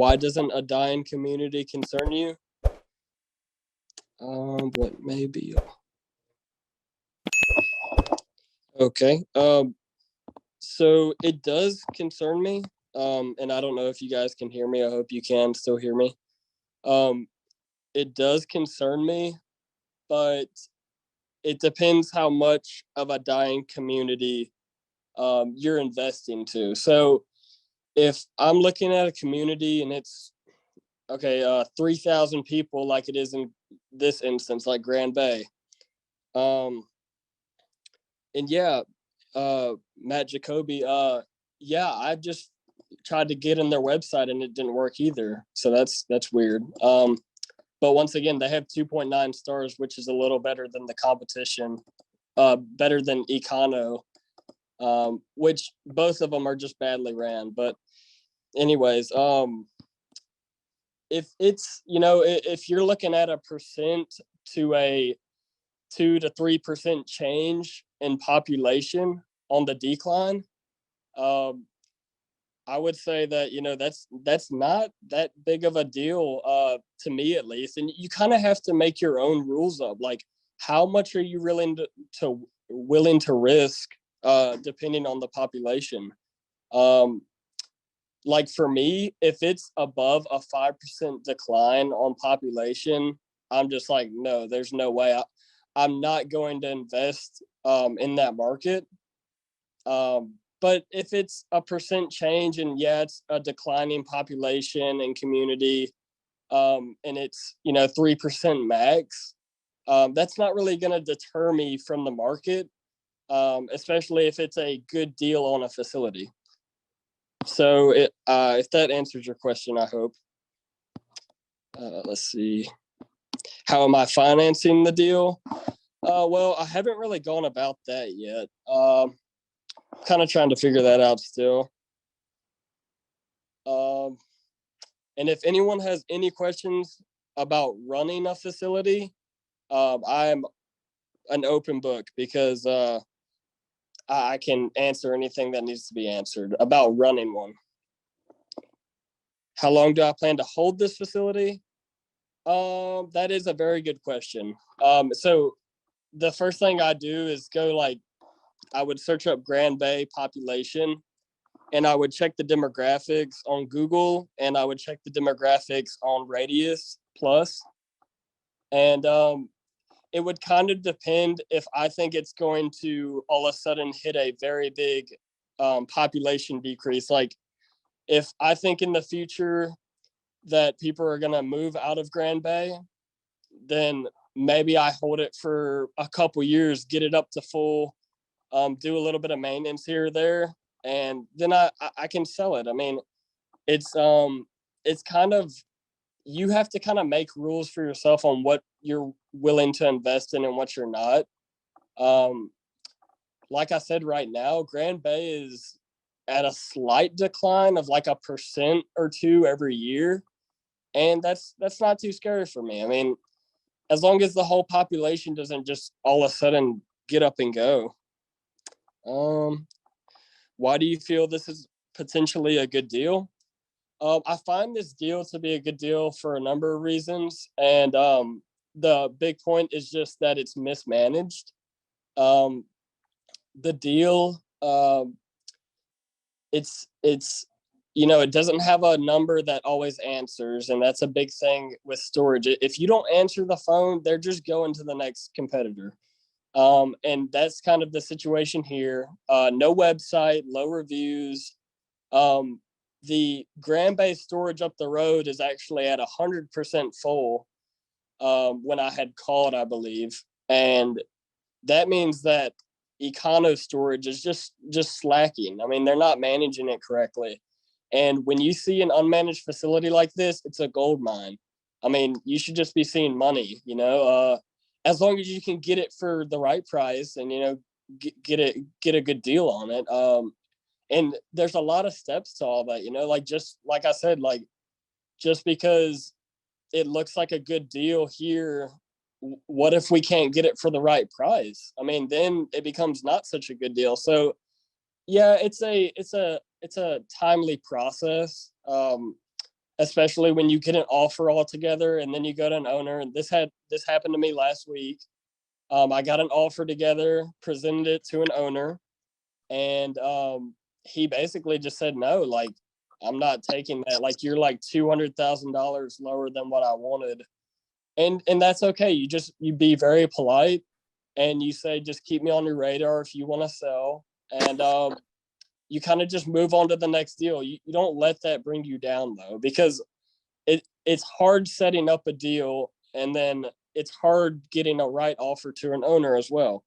Why doesn't a dying community concern you? What maybe? Okay. So it does concern me. And I don't know if you guys can hear me. I hope you can still hear me. Um, it does concern me, but it depends how much of a dying community you're investing to. So if I'm looking at a community and it's okay, 3,000 people, like it is in this instance, like Grand Bay, um, and yeah, Matt Jacoby, yeah, I just tried to get in their website and it didn't work either. So that's weird. But once again, they have 2.9 stars, which is a little better than the competition, better than Econo, which both of them are just badly ran. But anyways, if it's, if you're looking at a percent to a 2 to 3% change in population on the decline, I would say that that's not that big of a deal, to me at least. And you kind of have to make your own rules up. Like, how much are you willing to risk, depending on the population? Like for me, if it's above a 5% decline on population, I'm just like, no, there's no way. I'm not going to invest in that market. But if it's a percent change and yeah, it's a declining population and community, and it's 3% max, that's not really going to deter me from the market, especially if it's a good deal on a facility. So if that answers your question, I hope. Let's see. How am I financing the deal? Well, I haven't really gone about that yet. Kind of trying to figure that out still. And if anyone has any questions about running a facility, I'm an open book because I can answer anything that needs to be answered about running one. How long do I plan to hold this facility? That is a very good question. So the first thing I do is I would search up Grand Bay population, and I would check the demographics on Google, and I would check the demographics on Radius Plus. And it would kind of depend if I think it's going to all of a sudden hit a very big population decrease. Like if I think in the future that people are going to move out of Grand Bay, then maybe I hold it for a couple years, get it up to full, do a little bit of maintenance here or there, and then I can sell it. I mean, it's kind of, you have to kind of make rules for yourself on what you're willing to invest in and what you're not. Like I said, right now, Grand Bay is at a slight decline of like a percent or two every year. And that's not too scary for me. I mean, as long as the whole population doesn't just all of a sudden get up and go. Why do you feel this is potentially a good deal? I find this deal to be a good deal for a number of reasons. And the big point is just that it's mismanaged. The deal, it's it doesn't have a number that always answers, and that's a big thing with storage. If you don't answer the phone, they're just going to the next competitor. And that's kind of the situation here. No website, low reviews. The Grand Bay storage up the road is actually at 100% full when I had called, I believe. And that means that Econo storage is just slacking. I mean, they're not managing it correctly. And when you see an unmanaged facility like this, it's a gold mine. I mean, you should just be seeing money, as long as you can get it for the right price and, get a good deal on it. And there's a lot of steps to all that, like, just like I said, like, just because it looks like a good deal here, what if we can't get it for the right price? I mean, then it becomes not such a good deal. So yeah, it's a timely process. especially when you get an offer all together and then you go to an owner. And this happened to me last week. I got an offer together, presented it to an owner, and he basically just said no. Like, I'm not taking that. Like, you're like $200,000 lower than what I wanted, and that's okay. You be very polite, and you say, just keep me on your radar if you want to sell, and you kind of just move on to the next deal. You don't let that bring you down, though, because it's hard setting up a deal, and then it's hard getting a right offer to an owner as well.